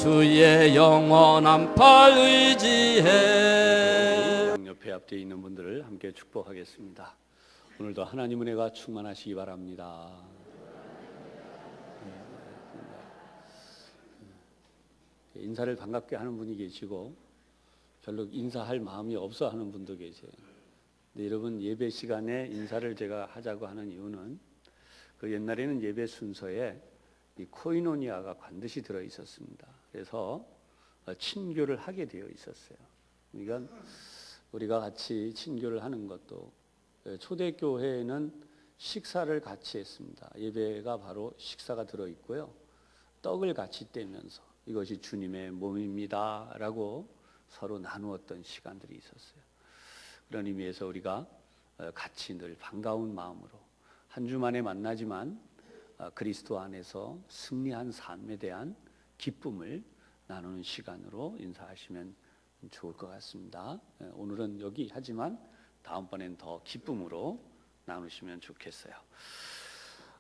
주의 영원한 팔 의지해. 옆에 앞뒤에 있는 분들을 함께 축복하겠습니다. 오늘도 하나님 은혜가 충만하시기 바랍니다. 인사를 반갑게 하는 분이 계시고 별로 인사할 마음이 없어 하는 분도 계세요. 근데 여러분, 예배 시간에 인사를 제가 하자고 하는 이유는 그 옛날에는 예배 순서에 이 코이노니아가 반드시 들어 있었습니다. 그래서 친교를 하게 되어 있었어요. 그러니까 우리가 같이 친교를 하는 것도, 초대교회에는 식사를 같이 했습니다. 예배가 바로 식사가 들어 있고요, 떡을 같이 떼면서 이것이 주님의 몸입니다 라고 서로 나누었던 시간들이 있었어요. 그런 의미에서 우리가 같이 늘 반가운 마음으로 한 주 만에 만나지만 그리스도 안에서 승리한 삶에 대한 기쁨을 나누는 시간으로 인사하시면 좋을 것 같습니다. 오늘은 여기 하지만 다음번엔 더 기쁨으로 나누시면 좋겠어요.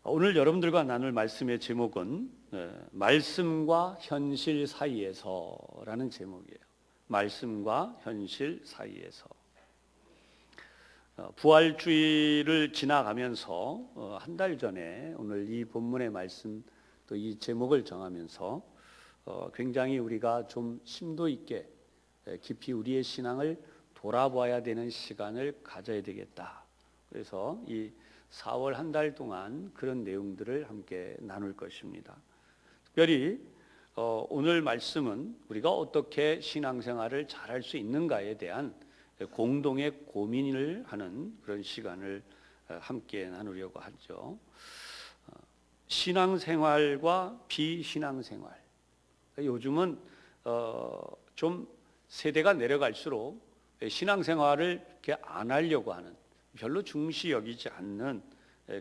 오늘 여러분들과 나눌 말씀의 제목은 말씀과 현실 사이에서라는 제목이에요. 말씀과 현실 사이에서. 부활주의를 지나가면서 한 달 전에 오늘 이 본문의 말씀 또 이 제목을 정하면서 굉장히 우리가 좀 심도 있게 깊이 우리의 신앙을 돌아봐야 되는 시간을 가져야 되겠다. 그래서 이 4월 한 달 동안 그런 내용들을 함께 나눌 것입니다. 특별히 오늘 말씀은 우리가 어떻게 신앙생활을 잘할 수 있는가에 대한 공동의 고민을 하는 그런 시간을 함께 나누려고 하죠. 신앙생활과 비신앙생활. 요즘은 좀 세대가 내려갈수록 신앙생활을 이렇게 안 하려고 하는, 별로 중시 여기지 않는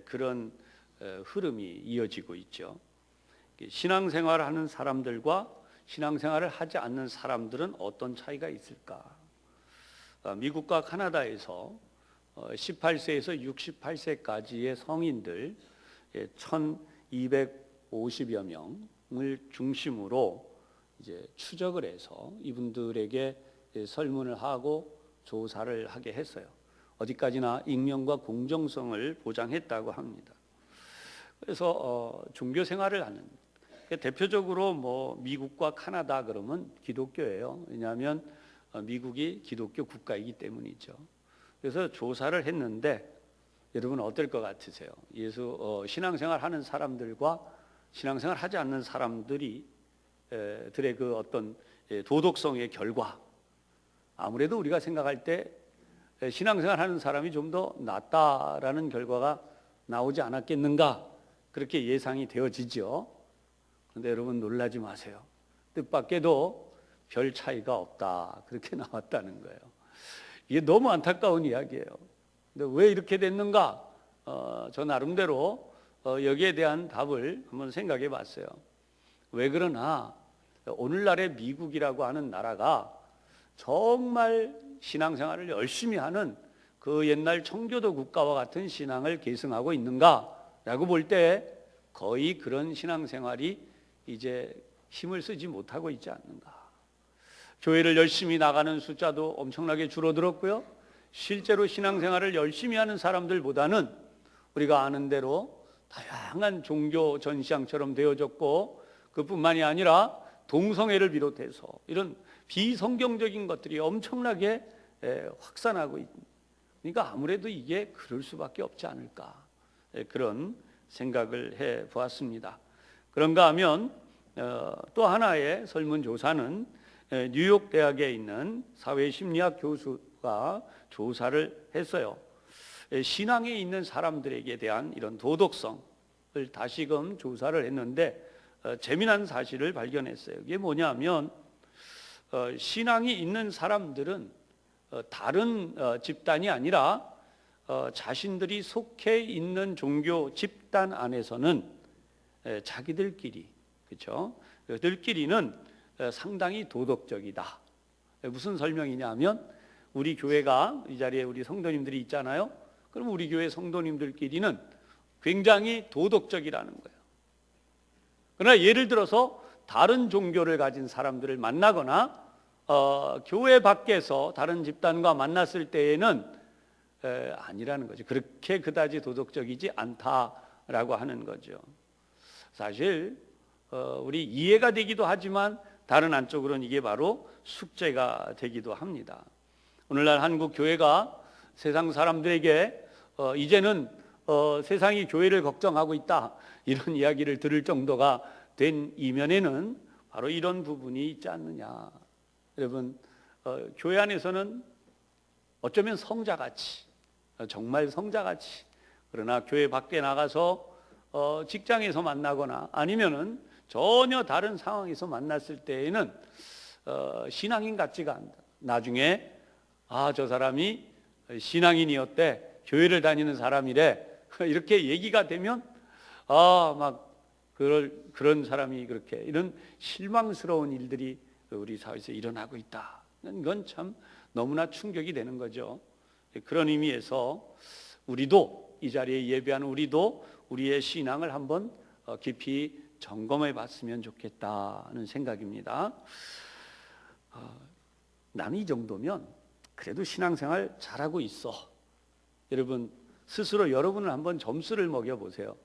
그런 흐름이 이어지고 있죠. 신앙생활을 하는 사람들과 신앙생활을 하지 않는 사람들은 어떤 차이가 있을까? 미국과 카나다에서 18세에서 68세까지의 성인들 1250여 명을 중심으로 이제 추적을 해서 이분들에게 설문을 하고 조사를 하게 했어요. 어디까지나 익명과 공정성을 보장했다고 합니다. 그래서 종교 생활을 하는, 대표적으로 뭐 미국과 카나다 그러면 기독교예요. 왜냐하면 미국이 기독교 국가이기 때문이죠. 그래서 조사를 했는데 여러분 어떨 것 같으세요? 신앙생활 하는 사람들과 신앙생활 하지 않는 사람들이 들의 그 어떤 도덕성의 결과, 아무래도 우리가 생각할 때 신앙생활 하는 사람이 좀 더 낫다라는 결과가 나오지 않았겠는가, 그렇게 예상이 되어지죠. 그런데 여러분 놀라지 마세요. 뜻밖에도 별 차이가 없다, 그렇게 나왔다는 거예요. 이게 너무 안타까운 이야기예요. 근데 왜 이렇게 됐는가? 저 나름대로 여기에 대한 답을 한번 생각해 봤어요. 왜 그러나 오늘날의 미국이라고 하는 나라가 정말 신앙생활을 열심히 하는 그 옛날 청교도 국가와 같은 신앙을 계승하고 있는가라고 볼 때 거의 그런 신앙생활이 이제 힘을 쓰지 못하고 있지 않는가. 교회를 열심히 나가는 숫자도 엄청나게 줄어들었고요, 실제로 신앙생활을 열심히 하는 사람들보다는 우리가 아는 대로 다양한 종교 전시장처럼 되어졌고, 그뿐만이 아니라 동성애를 비롯해서 이런 비성경적인 것들이 엄청나게 확산하고 있는, 그러니까 아무래도 이게 그럴 수밖에 없지 않을까, 그런 생각을 해 보았습니다. 그런가 하면 또 하나의 설문조사는 뉴욕 대학에 있는 사회심리학 교수가 조사를 했어요. 신앙에 있는 사람들에게 대한 이런 도덕성을 다시금 조사를 했는데 재미난 사실을 발견했어요. 이게 뭐냐면 신앙이 있는 사람들은 다른 집단이 아니라 자신들이 속해 있는 종교 집단 안에서는 자기들끼리, 그렇죠? 들끼리는 상당히 도덕적이다. 무슨 설명이냐면, 우리 교회가 이 자리에 우리 성도님들이 있잖아요. 그럼 우리 교회 성도님들끼리는 굉장히 도덕적이라는 거예요. 그러나 예를 들어서 다른 종교를 가진 사람들을 만나거나 교회 밖에서 다른 집단과 만났을 때에는 아니라는 거죠. 그렇게 그다지 도덕적이지 않다라고 하는 거죠. 사실 우리 이해가 되기도 하지만 다른 한쪽으로는 이게 바로 숙제가 되기도 합니다. 오늘날 한국 교회가 세상 사람들에게 이제는 세상이 교회를 걱정하고 있다, 이런 이야기를 들을 정도가 된 이면에는 바로 이런 부분이 있지 않느냐. 여러분, 교회 안에서는 어쩌면 성자같이, 정말 성자같이, 그러나 교회 밖에 나가서 직장에서 만나거나 아니면은 전혀 다른 상황에서 만났을 때에는 신앙인 같지가 않다. 나중에 저 사람이 신앙인이었대, 교회를 다니는 사람이래, 이렇게 얘기가 되면 막 그런 사람이 그렇게, 이런 실망스러운 일들이 우리 사회에서 일어나고 있다는 건 참 너무나 충격이 되는 거죠. 그런 의미에서 우리도, 이 자리에 예배하는 우리도 우리의 신앙을 한번 깊이 점검해 봤으면 좋겠다는 생각입니다. 나는 이 정도면 그래도 신앙생활 잘하고 있어. 여러분, 스스로 여러분을 한번 점수를 먹여보세요.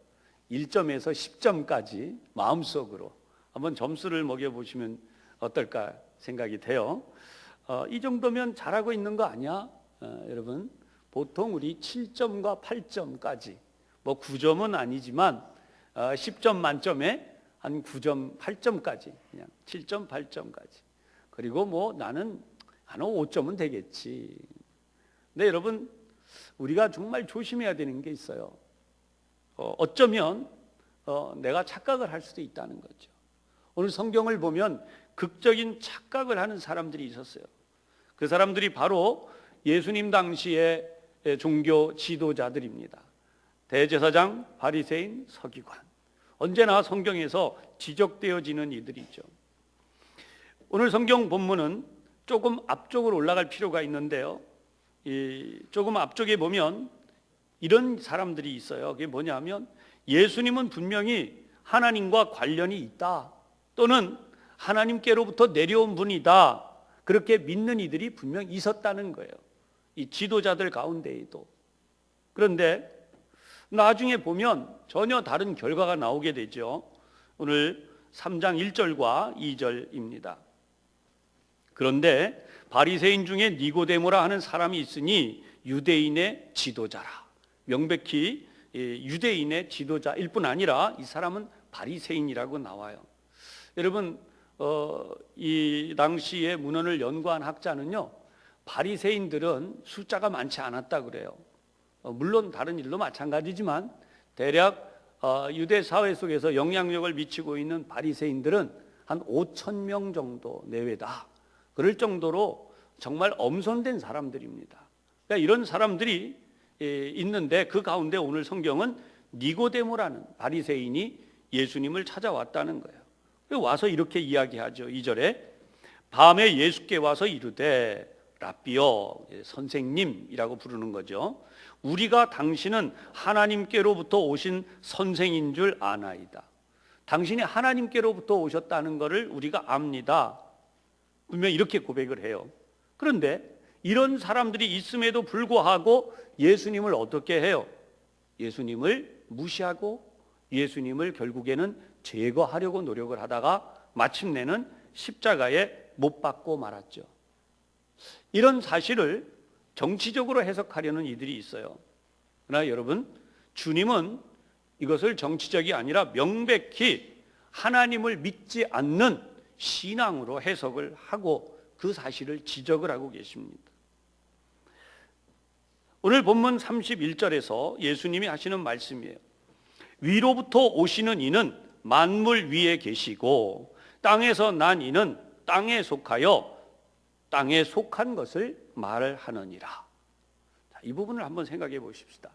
1점에서 10점까지 마음속으로 한번 점수를 먹여보시면 어떨까 생각이 돼요. 이 정도면 잘하고 있는 거 아니야? 여러분, 보통 우리 7점과 8점까지, 뭐 9점은 아니지만 10점 만점에 한 9점, 8점까지, 그냥 7점, 8점까지. 그리고 뭐 나는 5점은 되겠지. 근데 여러분, 우리가 정말 조심해야 되는 게 있어요. 어쩌면 내가 착각을 할 수도 있다는 거죠. 오늘 성경을 보면 극적인 착각을 하는 사람들이 있었어요. 그 사람들이 바로 예수님 당시의 종교 지도자들입니다. 대제사장, 바리새인, 서기관. 언제나 성경에서 지적되어지는 이들이죠. 오늘 성경 본문은 조금 앞쪽으로 올라갈 필요가 있는데요. 조금 앞쪽에 보면 이런 사람들이 있어요. 그게 뭐냐면, 예수님은 분명히 하나님과 관련이 있다, 또는 하나님께로부터 내려온 분이다, 그렇게 믿는 이들이 분명 있었다는 거예요. 이 지도자들 가운데에도. 그런데 나중에 보면 전혀 다른 결과가 나오게 되죠. 오늘 3장 1절과 2절입니다. 그런데 바리새인 중에 니고데모라 하는 사람이 있으니 유대인의 지도자라. 명백히 유대인의 지도자일 뿐 아니라 이 사람은 바리새인이라고 나와요. 여러분, 이 당시의 문헌을 연구한 학자는요, 바리새인들은 숫자가 많지 않았다 그래요. 물론 다른 일도 마찬가지지만 대략 유대 사회 속에서 영향력을 미치고 있는 바리새인들은 한 5,000명 정도 내외다. 그럴 정도로 정말 엄선된 사람들입니다. 그러니까 이런 사람들이 있는데, 그 가운데 오늘 성경은 니고데모라는 바리새인이 예수님을 찾아왔다는 거예요. 와서 이렇게 이야기하죠. 2절에 밤에 예수께 와서 이르되 랍비여, 선생님이라고 부르는 거죠. 우리가 당신은 하나님께로부터 오신 선생인 줄 아나이다. 당신이 하나님께로부터 오셨다는 것을 우리가 압니다. 분명히 이렇게 고백을 해요. 그런데 이런 사람들이 있음에도 불구하고 예수님을 어떻게 해요? 예수님을 무시하고 예수님을 결국에는 제거하려고 노력을 하다가 마침내는 십자가에 못 박고 말았죠. 이런 사실을 정치적으로 해석하려는 이들이 있어요. 그러나 여러분, 주님은 이것을 정치적이 아니라 명백히 하나님을 믿지 않는 신앙으로 해석을 하고 그 사실을 지적을 하고 계십니다. 오늘 본문 31절에서 예수님이 하시는 말씀이에요. 위로부터 오시는 이는 만물 위에 계시고 땅에서 난 이는 땅에 속하여 땅에 속한 것을 말하느니라. 이 부분을 한번 생각해 보십시다.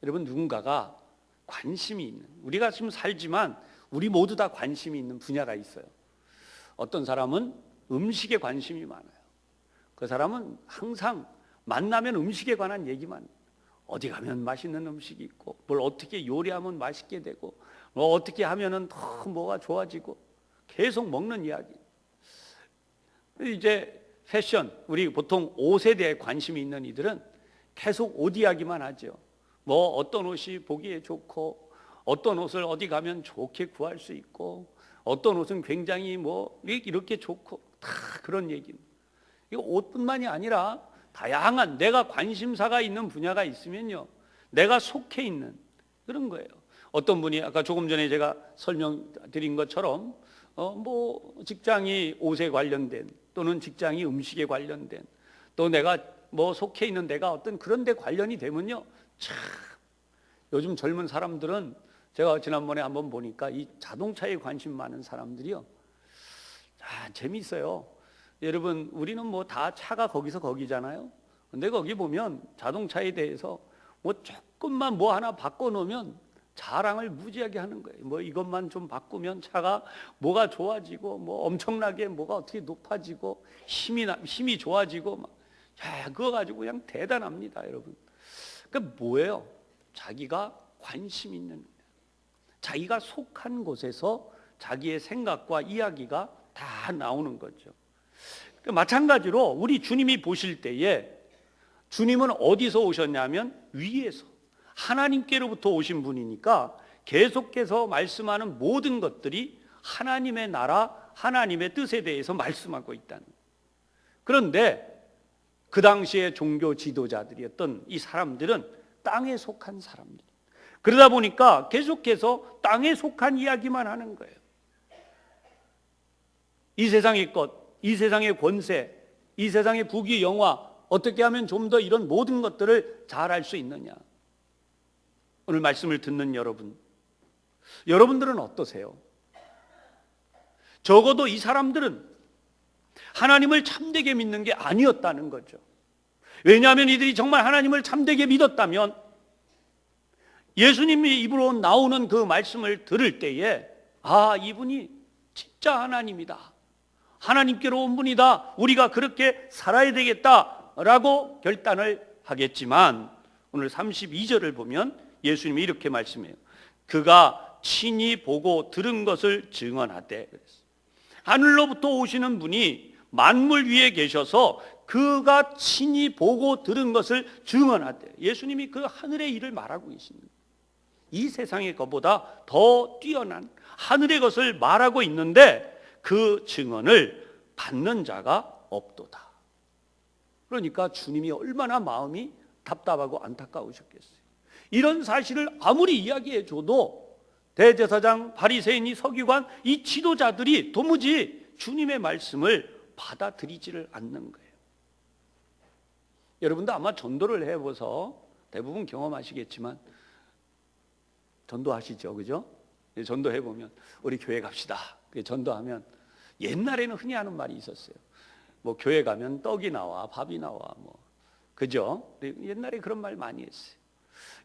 여러분, 누군가가 관심이 있는, 우리가 지금 살지만 우리 모두 다 관심이 있는 분야가 있어요. 어떤 사람은 음식에 관심이 많아요. 그 사람은 항상 만나면 음식에 관한 얘기만 해요. 어디 가면 맛있는 음식이 있고, 뭘 어떻게 요리하면 맛있게 되고, 뭐 어떻게 하면은 더 뭐가 좋아지고, 계속 먹는 이야기. 이제 패션, 우리 보통 옷에 대해 관심이 있는 이들은 계속 옷 이야기만 하죠. 뭐 어떤 옷이 보기에 좋고, 어떤 옷을 어디 가면 좋게 구할 수 있고, 어떤 옷은 굉장히 뭐 이렇게 좋고, 다 그런 얘기는. 이거 옷뿐만이 아니라 다양한 내가 관심사가 있는 분야가 있으면요, 내가 속해 있는 그런 거예요. 어떤 분이 아까 조금 전에 제가 설명드린 것처럼 뭐 직장이 옷에 관련된, 또는 직장이 음식에 관련된, 또 내가 뭐 속해 있는 데가 어떤 그런 데 관련이 되면요, 참 요즘 젊은 사람들은 제가 지난번에 한번 보니까 이 자동차에 관심 많은 사람들이요, 재미있어요. 여러분, 우리는 뭐 다 차가 거기서 거기잖아요. 근데 거기 보면 자동차에 대해서 뭐 조금만 뭐 하나 바꿔놓으면 자랑을 무지하게 하는 거예요. 뭐 이것만 좀 바꾸면 차가 뭐가 좋아지고, 뭐 엄청나게 뭐가 어떻게 높아지고, 힘이 좋아지고, 막, 그거 가지고 그냥 대단합니다, 여러분. 그러니까 뭐예요? 자기가 관심 있는, 자기가 속한 곳에서 자기의 생각과 이야기가 다 나오는 거죠. 마찬가지로 우리 주님이 보실 때에 주님은 어디서 오셨냐면 위에서, 하나님께로부터 오신 분이니까 계속해서 말씀하는 모든 것들이 하나님의 나라, 하나님의 뜻에 대해서 말씀하고 있다는 거예요. 그런데 그 당시의 종교 지도자들이었던 이 사람들은 땅에 속한 사람들, 그러다 보니까 계속해서 땅에 속한 이야기만 하는 거예요. 이 세상의 것, 이 세상의 권세, 이 세상의 부귀 영화, 어떻게 하면 좀 더 이런 모든 것들을 잘 알 수 있느냐. 오늘 말씀을 듣는 여러분들은 어떠세요? 적어도 이 사람들은 하나님을 참되게 믿는 게 아니었다는 거죠. 왜냐하면 이들이 정말 하나님을 참되게 믿었다면 예수님이 입으로 나오는 그 말씀을 들을 때에, 이분이 진짜 하나님이다, 하나님께로 온 분이다, 우리가 그렇게 살아야 되겠다라고 결단을 하겠지만, 오늘 32절을 보면 예수님이 이렇게 말씀해요. 그가 친히 보고 들은 것을 증언하되, 하늘로부터 오시는 분이 만물 위에 계셔서 그가 친히 보고 들은 것을 증언하되, 예수님이 그 하늘의 일을 말하고 계십니다. 이 세상의 것보다 더 뛰어난 하늘의 것을 말하고 있는데 그 증언을 받는 자가 없도다. 그러니까 주님이 얼마나 마음이 답답하고 안타까우셨겠어요. 이런 사실을 아무리 이야기해 줘도 대제사장, 바리새인, 이 서기관, 이 지도자들이 도무지 주님의 말씀을 받아들이지를 않는 거예요. 여러분도 아마 전도를 해보서 대부분 경험하시겠지만, 전도하시죠, 그죠? 전도해보면 우리 교회 갑시다, 전도하면 옛날에는 흔히 하는 말이 있었어요. 뭐 교회 가면 떡이 나와, 밥이 나와, 뭐, 그죠? 옛날에 그런 말 많이 했어요.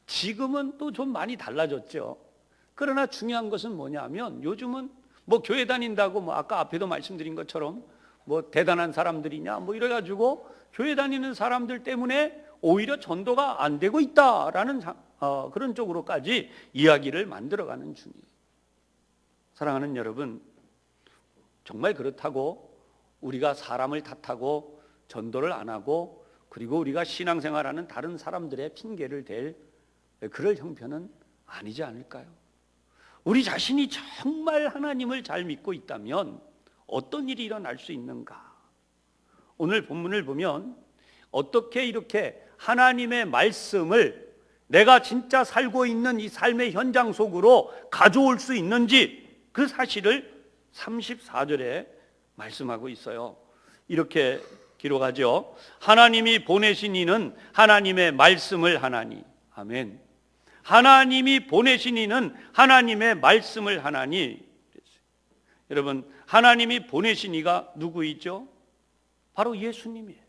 지금은 또 좀 많이 달라졌죠. 그러나 중요한 것은 뭐냐면, 요즘은 뭐 교회 다닌다고 뭐 아까 앞에도 말씀드린 것처럼 뭐 대단한 사람들이냐 뭐 이래가지고 교회 다니는 사람들 때문에 오히려 전도가 안 되고 있다라는 그런 쪽으로까지 이야기를 만들어가는 중이에요. 사랑하는 여러분, 정말 그렇다고 우리가 사람을 탓하고 전도를 안 하고, 그리고 우리가 신앙생활하는 다른 사람들의 핑계를 댈 그럴 형편은 아니지 않을까요? 우리 자신이 정말 하나님을 잘 믿고 있다면 어떤 일이 일어날 수 있는가? 오늘 본문을 보면 어떻게 이렇게 하나님의 말씀을 내가 진짜 살고 있는 이 삶의 현장 속으로 가져올 수 있는지, 그 사실을 34절에 말씀하고 있어요. 이렇게 기록하죠. 하나님이 보내신 이는 하나님의 말씀을 하나니. 아멘. 하나님이 보내신 이는 하나님의 말씀을 하나니. 여러분, 하나님이 보내신 이가 누구이죠? 바로 예수님이에요.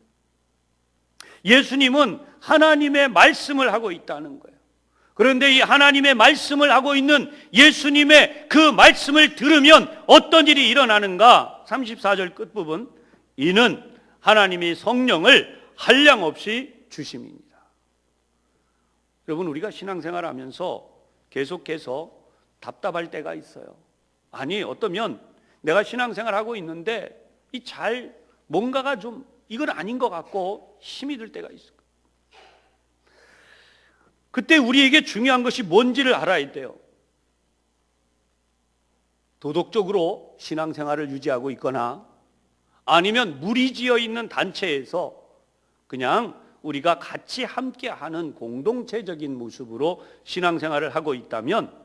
예수님은 하나님의 말씀을 하고 있다는 거예요. 그런데 이 하나님의 말씀을 하고 있는 예수님의 그 말씀을 들으면 어떤 일이 일어나는가? 34절 끝부분, 이는 하나님이 성령을 한량없이 주심입니다. 여러분, 우리가 신앙생활하면서 계속해서 답답할 때가 있어요. 아니, 어떠면 내가 신앙생활하고 있는데 뭔가가 좀 이건 아닌 것 같고 힘이 들 때가 있어요. 그때 우리에게 중요한 것이 뭔지를 알아야 돼요. 도덕적으로 신앙생활을 유지하고 있거나 아니면 무리지어 있는 단체에서 그냥 우리가 같이 함께하는 공동체적인 모습으로 신앙생활을 하고 있다면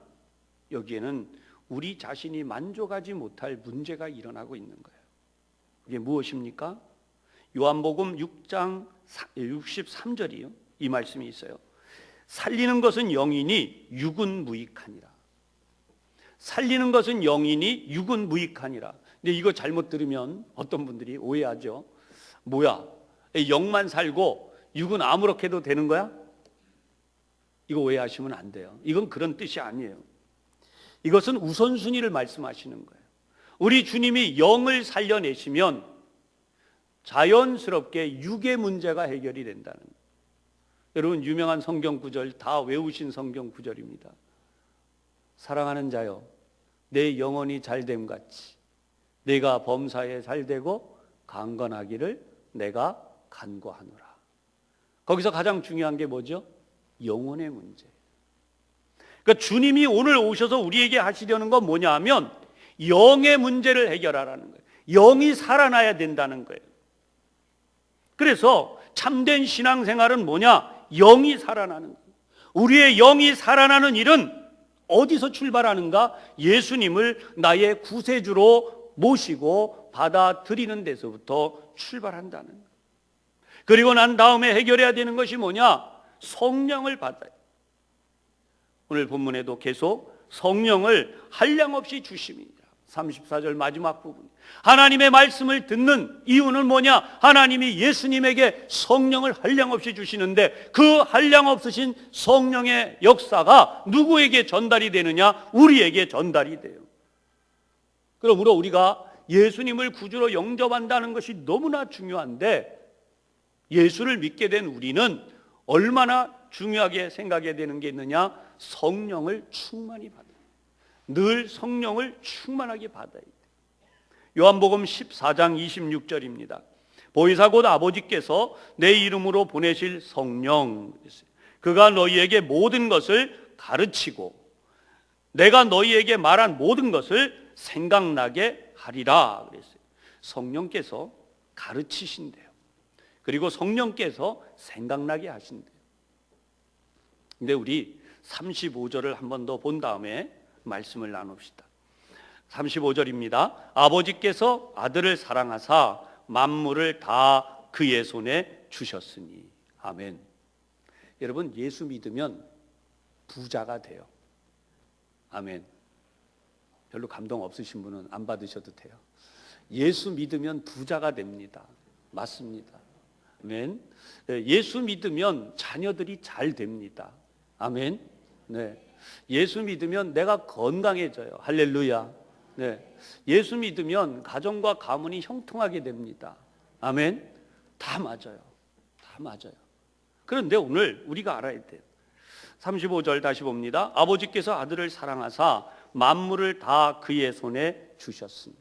여기에는 우리 자신이 만족하지 못할 문제가 일어나고 있는 거예요. 이게 무엇입니까? 요한복음 6장 63절이요. 이 말씀이 있어요. 살리는 것은 영이니 육은 무익하니라. 살리는 것은 영이니 육은 무익하니라. 근데 이거 잘못 들으면 어떤 분들이 오해하죠. 뭐야? 영만 살고 육은 아무렇게도 되는 거야? 이거 오해하시면 안 돼요. 이건 그런 뜻이 아니에요. 이것은 우선순위를 말씀하시는 거예요. 우리 주님이 영을 살려내시면 자연스럽게 육의 문제가 해결이 된다는 거예요. 여러분 유명한 성경 구절 다 외우신 성경 구절입니다. 사랑하는 자여 내 영혼이 잘됨 같이 내가 범사에 잘되고 강건하기를 내가 간구하노라. 거기서 가장 중요한 게 뭐죠? 영혼의 문제. 그러니까 주님이 오늘 오셔서 우리에게 하시려는 건 뭐냐 하면 영의 문제를 해결하라는 거예요. 영이 살아나야 된다는 거예요. 그래서 참된 신앙생활은 뭐냐? 영이 살아나는 거예요. 우리의 영이 살아나는 일은 어디서 출발하는가? 예수님을 나의 구세주로 모시고 받아들이는 데서부터 출발한다는 거예요. 그리고 난 다음에 해결해야 되는 것이 뭐냐? 성령을 받아요. 오늘 본문에도 계속 성령을 한량없이 주심이니라. 34절 마지막 부분. 하나님의 말씀을 듣는 이유는 뭐냐? 하나님이 예수님에게 성령을 한량없이 주시는데 그 한량없으신 성령의 역사가 누구에게 전달이 되느냐? 우리에게 전달이 돼요. 그러므로 우리가 예수님을 구주로 영접한다는 것이 너무나 중요한데 예수를 믿게 된 우리는 얼마나 중요하게 생각해야 되는 게 있느냐? 성령을 충만히 받아요. 늘 성령을 충만하게 받아야 돼요. 요한복음 14장 26절입니다. 보혜사 곧 아버지께서 내 이름으로 보내실 성령, 그가 너희에게 모든 것을 가르치고 내가 너희에게 말한 모든 것을 생각나게 하리라 그랬어요. 성령께서 가르치신대요. 그리고 성령께서 생각나게 하신대요. 근데 우리 35절을 한 번 더 본 다음에 말씀을 나눕시다. 35절입니다. 아버지께서 아들을 사랑하사 만물을 다 그의 손에 주셨으니. 아멘. 여러분 예수 믿으면 부자가 돼요. 아멘. 별로 감동 없으신 분은 안 받으셔도 돼요. 예수 믿으면 부자가 됩니다. 맞습니다. 아멘. 예수 믿으면 자녀들이 잘 됩니다. 아멘. 네. 예수 믿으면 내가 건강해져요. 할렐루야. 네. 예수 믿으면 가정과 가문이 형통하게 됩니다. 아멘. 다 맞아요. 다 맞아요. 그런데 오늘 우리가 알아야 돼요. 35절 다시 봅니다. 아버지께서 아들을 사랑하사 만물을 다 그의 손에 주셨으니.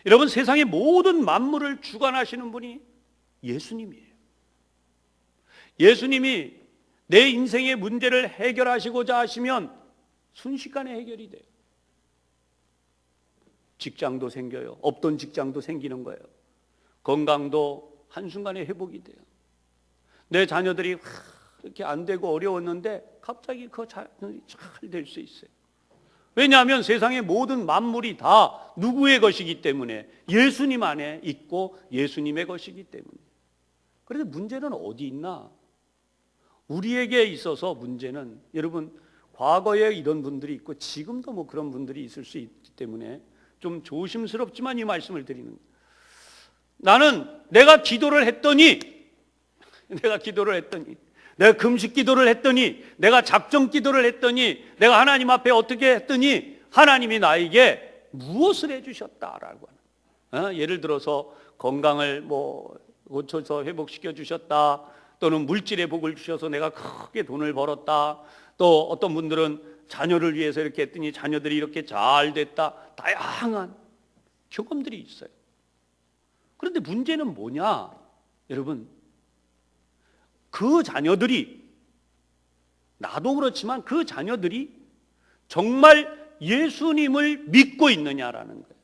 여러분 세상의 모든 만물을 주관하시는 분이 예수님이에요. 예수님이 내 인생의 문제를 해결하시고자 하시면 순식간에 해결이 돼요. 직장도 생겨요. 없던 직장도 생기는 거예요. 건강도 한순간에 회복이 돼요. 내 자녀들이 이렇게 안 되고 어려웠는데 갑자기 그 자녀들이 잘 될 수 있어요. 왜냐하면 세상의 모든 만물이 다 누구의 것이기 때문에 예수님 안에 있고 예수님의 것이기 때문에. 그런데 문제는 어디 있나? 우리에게 있어서 문제는 여러분 과거에 이런 분들이 있고 지금도 뭐 그런 분들이 있을 수 있기 때문에 좀 조심스럽지만 이 말씀을 드리는 거예요. 나는 내가 기도를 했더니 내가 금식 기도를 했더니 내가 작정 기도를 했더니 내가 하나님 앞에 어떻게 했더니 하나님이 나에게 무엇을 해주셨다라고 하는. 예를 들어서 건강을 뭐 고쳐서 회복시켜 주셨다. 또는 물질의 복을 주셔서 내가 크게 돈을 벌었다. 또 어떤 분들은 자녀를 위해서 이렇게 했더니 자녀들이 이렇게 잘 됐다. 다양한 경험들이 있어요. 그런데 문제는 뭐냐? 여러분, 그 자녀들이, 나도 그렇지만 그 자녀들이 정말 예수님을 믿고 있느냐라는 거예요.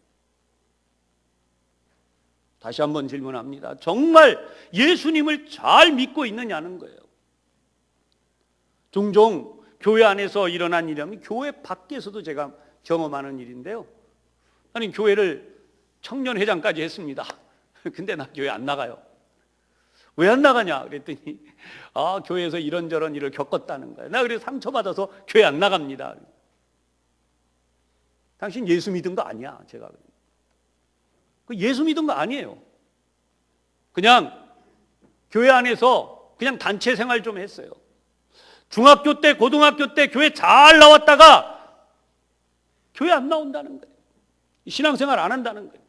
다시 한번 질문합니다. 정말 예수님을 잘 믿고 있느냐는 거예요. 종종 교회 안에서 일어난 일이라면 교회 밖에서도 제가 경험하는 일인데요. 아니, 교회를 청년회장까지 했습니다. 근데 나 교회 안 나가요. 왜 안 나가냐 그랬더니 교회에서 이런저런 일을 겪었다는 거예요. 나 그래서 상처받아서 교회 안 나갑니다. 당신 예수 믿은 거 아니야. 제가 그 예수 믿은 거 아니에요. 그냥 교회 안에서 그냥 단체 생활 좀 했어요. 중학교 때, 고등학교 때 교회 잘 나왔다가 교회 안 나온다는 거예요. 신앙생활 안 한다는 거예요.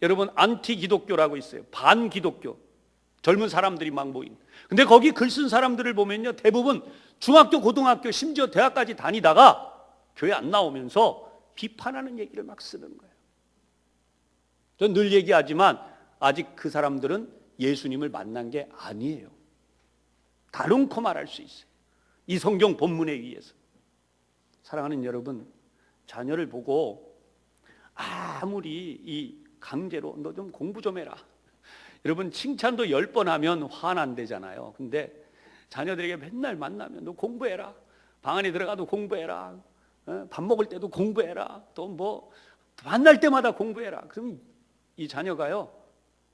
여러분, 안티 기독교라고 있어요. 반기독교. 젊은 사람들이 막 모인. 근데 거기 글 쓴 사람들을 보면요, 대부분 중학교, 고등학교, 심지어 대학까지 다니다가 교회 안 나오면서 비판하는 얘기를 막 쓰는 거예요. 전 늘 얘기하지만 아직 그 사람들은 예수님을 만난 게 아니에요. 다lum코 말할 수 있어요. 이 성경 본문에 의해서. 사랑하는 여러분, 자녀를 보고 아무리 이 강제로 너 좀 공부 좀 해라. 여러분, 칭찬도 10번 하면 화난대잖아요. 근데 자녀들에게 맨날 만나면 너 공부해라. 방 안에 들어가도 공부해라. 밥 먹을 때도 공부해라. 또 뭐 만날 때마다 공부해라. 그러면 이 자녀가요,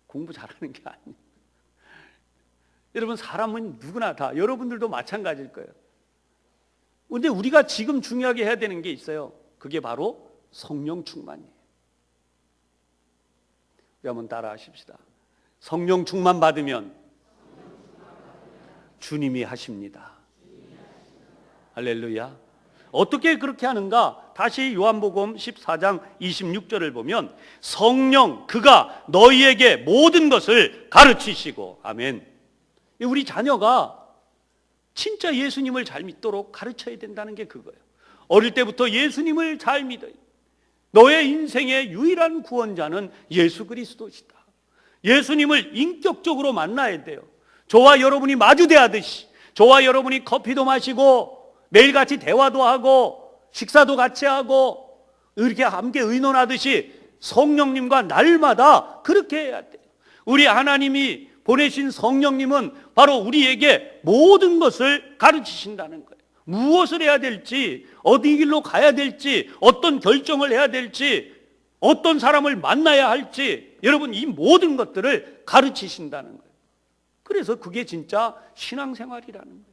공부 잘하는 게 아니에요. 여러분, 사람은 누구나 다, 여러분들도 마찬가지일 거예요. 근데 우리가 지금 중요하게 해야 되는 게 있어요. 그게 바로 성령 충만이에요. 우리 한번 따라 하십시다. 성령 충만 받으면 주님이 하십니다. 할렐루야. 어떻게 그렇게 하는가? 다시 요한복음 14장 26절을 보면 성령, 그가 너희에게 모든 것을 가르치시고, 아멘. 우리 자녀가 진짜 예수님을 잘 믿도록 가르쳐야 된다는 게 그거예요. 어릴 때부터 예수님을 잘 믿어요. 너의 인생의 유일한 구원자는 예수 그리스도시다. 예수님을 인격적으로 만나야 돼요. 저와 여러분이 마주대하듯이, 저와 여러분이 커피도 마시고 매일같이 대화도 하고 식사도 같이 하고 이렇게 함께 의논하듯이 성령님과 날마다 그렇게 해야 돼요. 우리 하나님이 보내신 성령님은 바로 우리에게 모든 것을 가르치신다는 거예요. 무엇을 해야 될지, 어디 길로 가야 될지, 어떤 결정을 해야 될지, 어떤 사람을 만나야 할지, 여러분, 이 모든 것들을 가르치신다는 거예요. 그래서 그게 진짜 신앙생활이라는 거예요.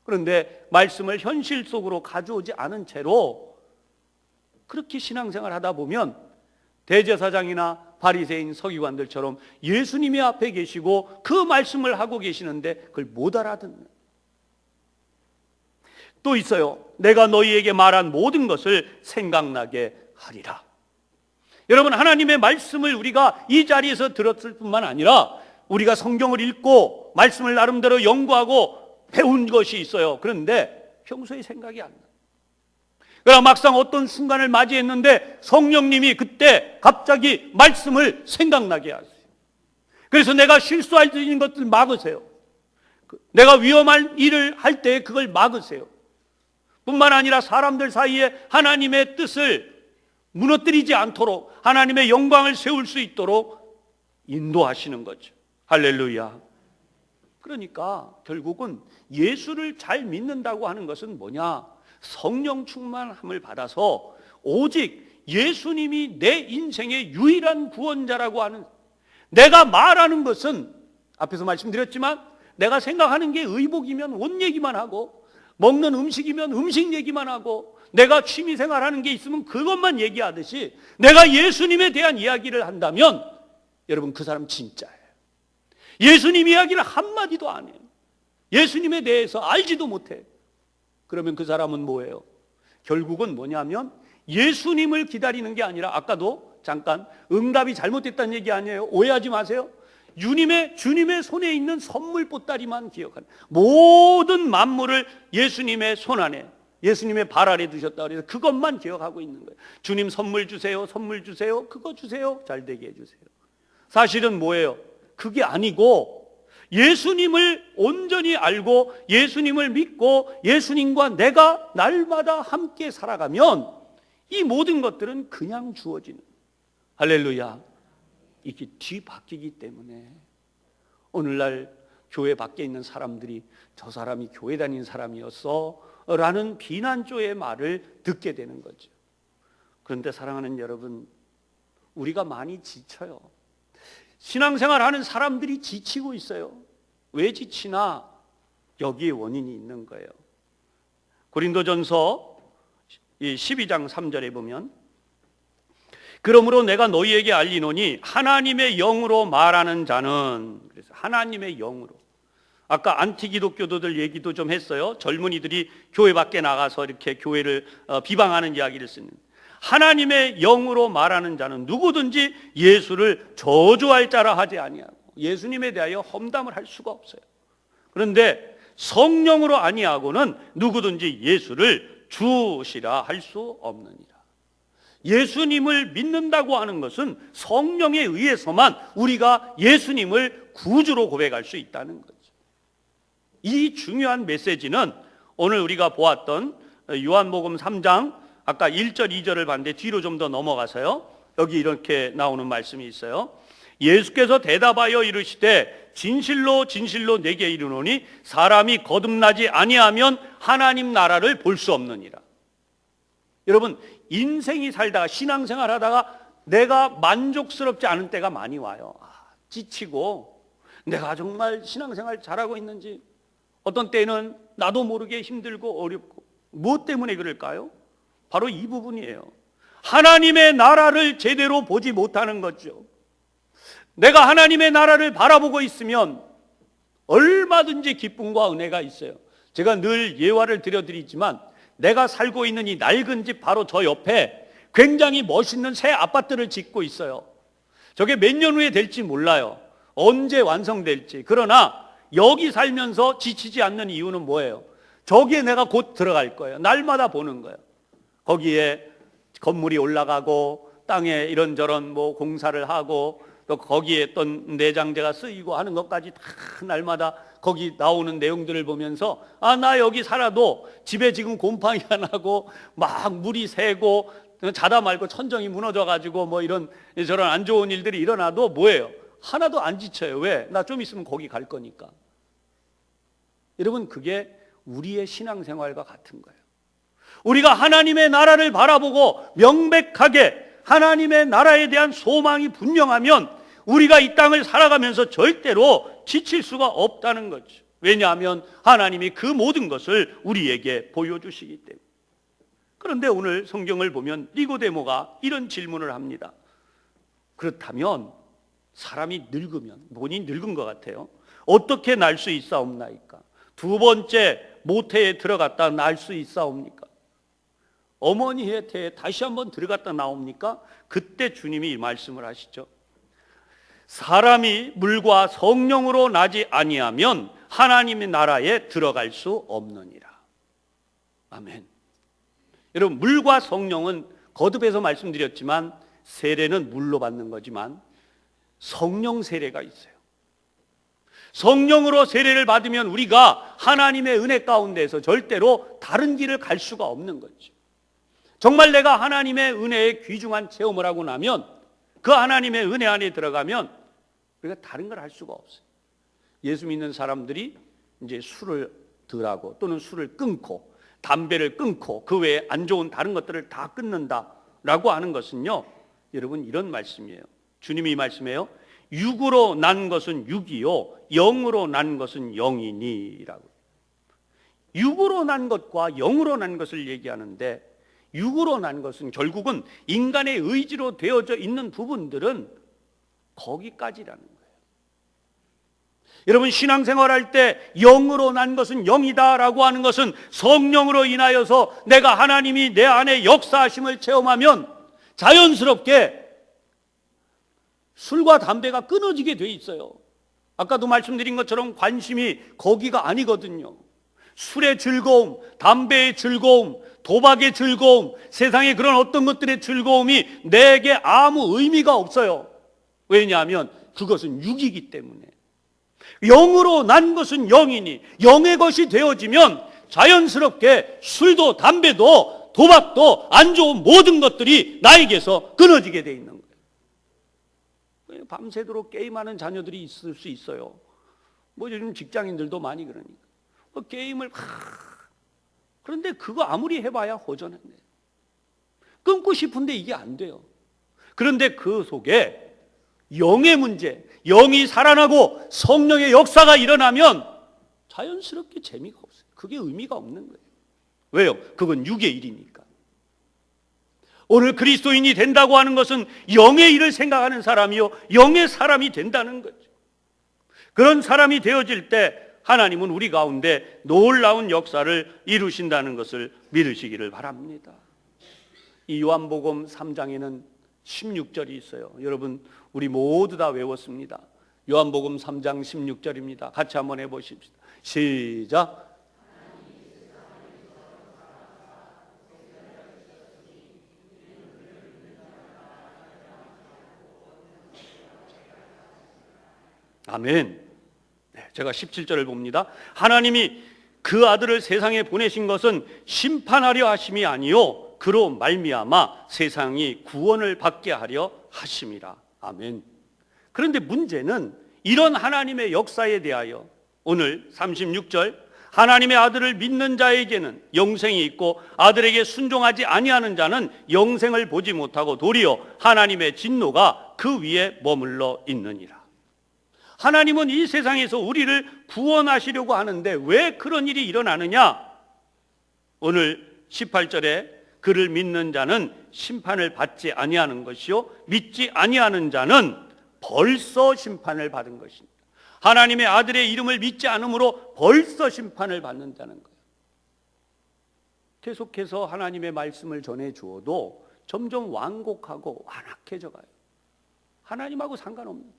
그런데 말씀을 현실 속으로 가져오지 않은 채로 그렇게 신앙생활 하다 보면 대제사장이나 바리새인 서기관들처럼 예수님이 앞에 계시고 그 말씀을 하고 계시는데 그걸 못 알아듣는. 또 있어요. 내가 너희에게 말한 모든 것을 생각나게 하리라. 여러분, 하나님의 말씀을 우리가 이 자리에서 들었을 뿐만 아니라 우리가 성경을 읽고 말씀을 나름대로 연구하고 배운 것이 있어요. 그런데 평소에 생각이 안 나요. 그러나 막상 어떤 순간을 맞이했는데 성령님이 그때 갑자기 말씀을 생각나게 하세요. 그래서 내가 실수할 수 있는 것들 막으세요. 내가 위험한 일을 할 때 그걸 막으세요. 뿐만 아니라 사람들 사이에 하나님의 뜻을 무너뜨리지 않도록, 하나님의 영광을 세울 수 있도록 인도하시는 거죠. 할렐루야. 그러니까 결국은 예수를 잘 믿는다고 하는 것은 뭐냐? 성령 충만함을 받아서 오직 예수님이 내 인생의 유일한 구원자라고 하는, 내가 말하는 것은 앞에서 말씀드렸지만 내가 생각하는 게 의복이면 옷 얘기만 하고, 먹는 음식이면 음식 얘기만 하고, 내가 취미생활하는 게 있으면 그것만 얘기하듯이 내가 예수님에 대한 이야기를 한다면 여러분, 그 사람 진짜예요. 예수님 이야기를 한마디도 안 해요. 예수님에 대해서 알지도 못해. 그러면 그 사람은 뭐예요? 결국은 뭐냐면 예수님을 기다리는 게 아니라, 아까도 잠깐 응답이 잘못됐다는 얘기 아니에요. 오해하지 마세요. 주님의 손에 있는 선물 보따리만 기억하는, 모든 만물을 예수님의 손 안에, 예수님의 발 아래 두셨다 그래서 그것만 기억하고 있는 거예요. 주님 선물 주세요, 선물 주세요, 그거 주세요, 잘 되게 해주세요. 사실은 뭐예요? 그게 아니고 예수님을 온전히 알고 예수님을 믿고 예수님과 내가 날마다 함께 살아가면 이 모든 것들은 그냥 주어지는, 할렐루야, 이게 뒤바뀌기 때문에 오늘날 교회 밖에 있는 사람들이 저 사람이 교회 다니는 사람이었어 라는 비난조의 말을 듣게 되는 거죠. 그런데 사랑하는 여러분, 우리가 많이 지쳐요. 신앙생활 하는 사람들이 지치고 있어요. 왜 지치나? 여기에 원인이 있는 거예요. 고린도전서 12장 3절에 보면, 그러므로 내가 너희에게 알리노니 하나님의 영으로 말하는 자는, 그래서 하나님의 영으로, 아까 안티기독교도들 얘기도 좀 했어요. 젊은이들이 교회 밖에 나가서 이렇게 교회를 비방하는 이야기를 쓰는, 하나님의 영으로 말하는 자는 누구든지 예수를 저주할 자라 하지 아니하고 예수님에 대하여 험담을 할 수가 없어요. 그런데 성령으로 아니하고는 누구든지 예수를 주시라 할 수 없느니라. 예수님을 믿는다고 하는 것은 성령에 의해서만 우리가 예수님을 구주로 고백할 수 있다는 거죠. 이 중요한 메시지는 오늘 우리가 보았던 요한복음 3장 아까 1절 2절을 봤는데 뒤로 좀 더 넘어가서요, 여기 이렇게 나오는 말씀이 있어요. 예수께서 대답하여 이르시되 진실로 진실로 내게 이르노니 사람이 거듭나지 아니하면 하나님 나라를 볼 수 없느니라. 여러분, 인생이 살다가 신앙생활 하다가 내가 만족스럽지 않은 때가 많이 와요. 지치고 내가 정말 신앙생활 잘하고 있는지, 어떤 때는 나도 모르게 힘들고 어렵고. 무엇 때문에 그럴까요? 바로 이 부분이에요. 하나님의 나라를 제대로 보지 못하는 거죠. 내가 하나님의 나라를 바라보고 있으면 얼마든지 기쁨과 은혜가 있어요. 제가 늘 예화를 드려드리지만 내가 살고 있는 이 낡은 집 바로 저 옆에 굉장히 멋있는 새 아파트를 짓고 있어요. 저게 몇 년 후에 될지 몰라요. 언제 완성될지. 그러나 여기 살면서 지치지 않는 이유는 뭐예요? 저기에 내가 곧 들어갈 거예요. 날마다 보는 거예요. 거기에 건물이 올라가고 땅에 이런저런 공사를 하고 또 거기에 어떤 내장재가 쓰이고 하는 것까지 다 날마다 거기 나오는 내용들을 보면서 나 여기 살아도 집에 지금 곰팡이가 나고 막 물이 새고 자다 말고 천정이 무너져가지고 이런 저런 안 좋은 일들이 일어나도 뭐예요? 하나도 안 지쳐요. 왜? 나 좀 있으면 거기 갈 거니까. 여러분, 그게 우리의 신앙생활과 같은 거예요. 우리가 하나님의 나라를 바라보고 명백하게 하나님의 나라에 대한 소망이 분명하면 우리가 이 땅을 살아가면서 절대로 지칠 수가 없다는 거죠. 왜냐하면 하나님이 그 모든 것을 우리에게 보여주시기 때문에. 그런데 오늘 성경을 보면 니고데모가 이런 질문을 합니다. 그렇다면 사람이 늙으면, 본인이 늙은 것 같아요. 어떻게 날 수 있사옵나이까? 두 번째 모태에 들어갔다 날 수 있사옵니까? 어머니의 태에 다시 한번 들어갔다 나옵니까? 그때 주님이 말씀을 하시죠. 사람이 물과 성령으로 나지 아니하면 하나님의 나라에 들어갈 수 없느니라. 아멘. 여러분, 물과 성령은 거듭해서 말씀드렸지만 세례는 물로 받는 거지만 성령 세례가 있어요. 성령으로 세례를 받으면 우리가 하나님의 은혜 가운데서 절대로 다른 길을 갈 수가 없는 거죠. 정말 내가 하나님의 은혜에 귀중한 체험을 하고 나면 그 하나님의 은혜 안에 들어가면 우리가 다른 걸 할 수가 없어요. 예수 믿는 사람들이 이제 술을 덜하고 또는 술을 끊고 담배를 끊고 그 외에 안 좋은 다른 것들을 다 끊는다라고 하는 것은요, 여러분 이런 말씀이에요. 주님이 말씀해요. 육으로 난 것은 육이요 영으로 난 것은 영이니라고. 육으로 난 것과 영으로 난 것을 얘기하는데, 육으로 난 것은 결국은 인간의 의지로 되어져 있는 부분들은 거기까지라는 거예요. 여러분, 신앙생활할 때 영으로 난 것은 영이다라고 하는 것은 성령으로 인하여서 내가 하나님이 내 안에 역사하심을 체험하면 자연스럽게 술과 담배가 끊어지게 돼 있어요. 아까도 말씀드린 것처럼 관심이 거기가 아니거든요. 술의 즐거움, 담배의 즐거움, 도박의 즐거움, 세상의 그런 어떤 것들의 즐거움이 내게 아무 의미가 없어요. 왜냐하면 그것은 육이기 때문에. 영으로 난 것은 영이니 영의 것이 되어지면 자연스럽게 술도 담배도 도박도 안 좋은 모든 것들이 나에게서 끊어지게 돼 있는 거예요. 밤새도록 게임하는 자녀들이 있을 수 있어요. 뭐 요즘 직장인들도 많이 그러니까 게임을 그런데 그거 아무리 해봐야 호전했네. 끊고 싶은데 이게 안 돼요. 그런데 그 속에 영의 문제, 영이 살아나고 성령의 역사가 일어나면 자연스럽게 재미가 없어요. 그게 의미가 없는 거예요. 왜요? 그건 육의 일이니까. 오늘 그리스도인이 된다고 하는 것은 영의 일을 생각하는 사람이요, 영의 사람이 된다는 거죠. 그런 사람이 되어질 때 하나님은 우리 가운데 놀라운 역사를 이루신다는 것을 믿으시기를 바랍니다. 이 요한복음 3장에는 16절이 있어요. 여러분 우리 모두 다 외웠습니다. 요한복음 3장 16절입니다. 같이 한번 해보십시다. 시작. 아멘. 제가 17절을 봅니다. 하나님이 그 아들을 세상에 보내신 것은 심판하려 하심이 아니요 그로 말미암아 세상이 구원을 받게 하려 하심이라. 아멘. 그런데 문제는 이런 하나님의 역사에 대하여 오늘 36절 하나님의 아들을 믿는 자에게는 영생이 있고 아들에게 순종하지 아니하는 자는 영생을 보지 못하고 도리어 하나님의 진노가 그 위에 머물러 있느니라. 하나님은 이 세상에서 우리를 구원하시려고 하는데 왜 그런 일이 일어나느냐? 오늘 18절에 그를 믿는 자는 심판을 받지 아니하는 것이요 믿지 아니하는 자는 벌써 심판을 받은 것입니다. 하나님의 아들의 이름을 믿지 않으므로 벌써 심판을 받는다는 거예요. 계속해서 하나님의 말씀을 전해 주어도 점점 완곡하고 완악해져 가요. 하나님하고 상관없는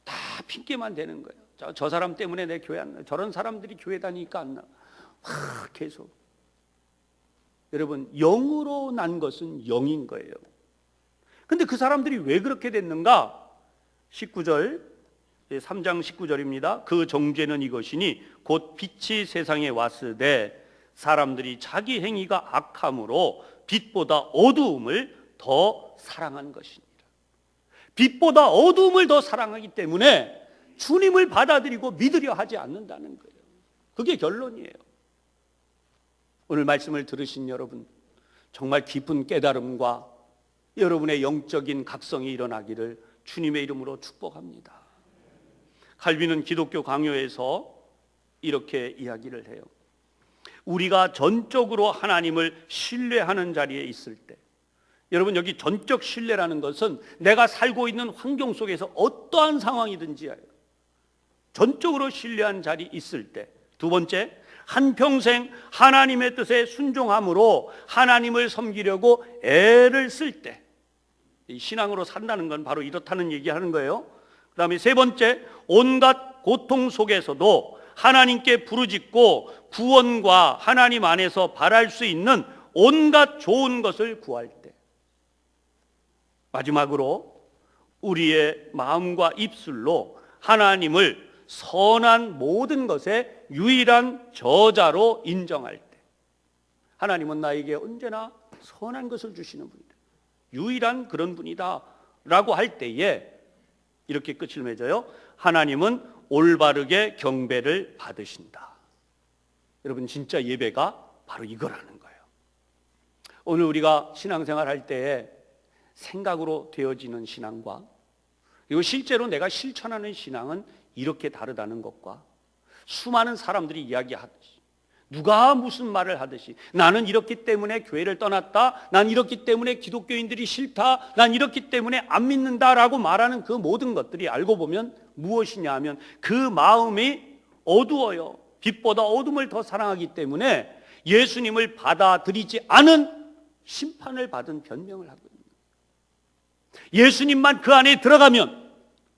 다 핑계만 되는 거예요. 저 사람 때문에 내 교회 안 나. 저런 사람들이 교회 다니니까 안 나. 계속. 여러분 영으로 난 것은 영인 거예요. 근데 그 사람들이 왜 그렇게 됐는가? 19절 3장 19절입니다. 그 정죄는 이것이니 곧 빛이 세상에 왔으되 사람들이 자기 행위가 악함으로 빛보다 어두움을 더 사랑한 것이니라. 빛보다 어두움을 더 사랑하기 때문에 주님을 받아들이고 믿으려 하지 않는다는 거예요. 그게 결론이에요. 오늘 말씀을 들으신 여러분 정말 깊은 깨달음과 여러분의 영적인 각성이 일어나기를 주님의 이름으로 축복합니다. 칼빈은 기독교 강요에서 이렇게 이야기를 해요. 우리가 전적으로 하나님을 신뢰하는 자리에 있을 때, 여러분 여기 전적 신뢰라는 것은 내가 살고 있는 환경 속에서 어떠한 상황이든지요, 전적으로 신뢰한 자리에 있을 때. 두 번째, 한평생 하나님의 뜻에 순종함으로 하나님을 섬기려고 애를 쓸 때. 신앙으로 산다는 건 바로 이렇다는 얘기하는 거예요. 그 다음에 세 번째, 온갖 고통 속에서도 하나님께 부르짖고 구원과 하나님 안에서 바랄 수 있는 온갖 좋은 것을 구할 때. 마지막으로 우리의 마음과 입술로 하나님을 선한 모든 것의 유일한 저자로 인정할 때. 하나님은 나에게 언제나 선한 것을 주시는 분이다, 유일한 그런 분이다 라고 할 때에 이렇게 끝을 맺어요. 하나님은 올바르게 경배를 받으신다. 여러분 진짜 예배가 바로 이거라는 거예요. 오늘 우리가 신앙생활 할 때에 생각으로 되어지는 신앙과 그리고 실제로 내가 실천하는 신앙은 이렇게 다르다는 것과, 수많은 사람들이 이야기하듯이 누가 무슨 말을 하듯이 나는 이렇기 때문에 교회를 떠났다, 난 이렇기 때문에 기독교인들이 싫다, 난 이렇기 때문에 안 믿는다라고 말하는 그 모든 것들이 알고 보면 무엇이냐 하면 그 마음이 어두워요. 빛보다 어둠을 더 사랑하기 때문에 예수님을 받아들이지 않은 심판을 받은 변명을 하고 있는 거예요. 예수님만 그 안에 들어가면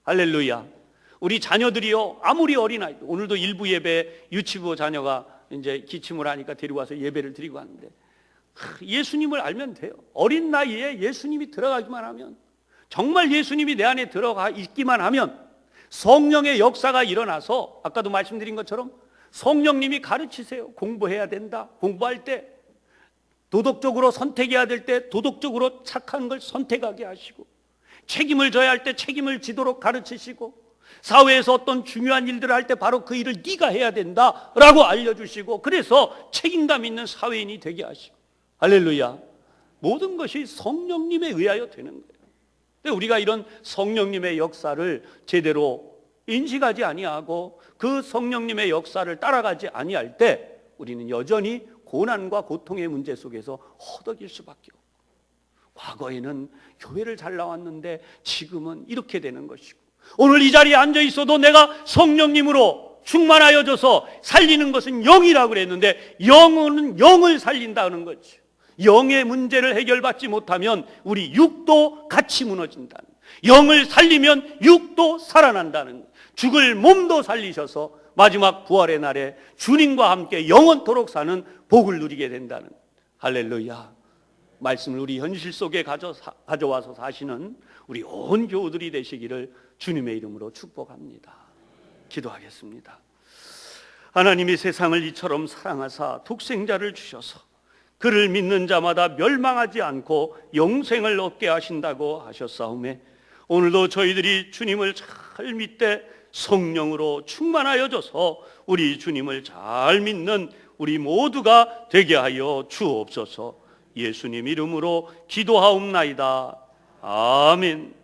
할렐루야. 우리 자녀들이요, 아무리 어린아이, 오늘도 일부 예배 유치부 자녀가 이제 기침을 하니까 데리고 와서 예배를 드리고 하는데, 예수님을 알면 돼요. 어린 나이에 예수님이 들어가기만 하면, 정말 예수님이 내 안에 들어가 있기만 하면 성령의 역사가 일어나서, 아까도 말씀드린 것처럼 성령님이 가르치세요. 공부해야 된다. 공부할 때 도덕적으로 선택해야 될 때 도덕적으로 착한 걸 선택하게 하시고, 책임을 져야 할 때 책임을 지도록 가르치시고, 사회에서 어떤 중요한 일들을 할 때 바로 그 일을 네가 해야 된다라고 알려주시고, 그래서 책임감 있는 사회인이 되게 하시고, 할렐루야. 모든 것이 성령님에 의하여 되는 거예요. 근데 우리가 이런 성령님의 역사를 제대로 인식하지 아니하고 그 성령님의 역사를 따라가지 아니할 때 우리는 여전히 고난과 고통의 문제 속에서 허덕일 수밖에 없고, 과거에는 교회를 잘 나왔는데 지금은 이렇게 되는 것이고, 오늘 이 자리에 앉아 있어도 내가 성령님으로 충만하여져서 살리는 것은 영이라고 그랬는데, 영은 영을 살린다는 거죠. 영의 문제를 해결받지 못하면 우리 육도 같이 무너진다는, 영을 살리면 육도 살아난다는, 죽을 몸도 살리셔서 마지막 부활의 날에 주님과 함께 영원토록 사는 복을 누리게 된다는, 할렐루야. 말씀을 우리 현실 속에 가져와서 사시는 우리 온 교우들이 되시기를 주님의 이름으로 축복합니다. 기도하겠습니다. 하나님이 세상을 이처럼 사랑하사 독생자를 주셔서 그를 믿는 자마다 멸망하지 않고 영생을 얻게 하신다고 하셨사오매, 오늘도 저희들이 주님을 잘 믿되 성령으로 충만하여져서 우리 주님을 잘 믿는 우리 모두가 되게 하여 주옵소서. 예수님 이름으로 기도하옵나이다. 아멘.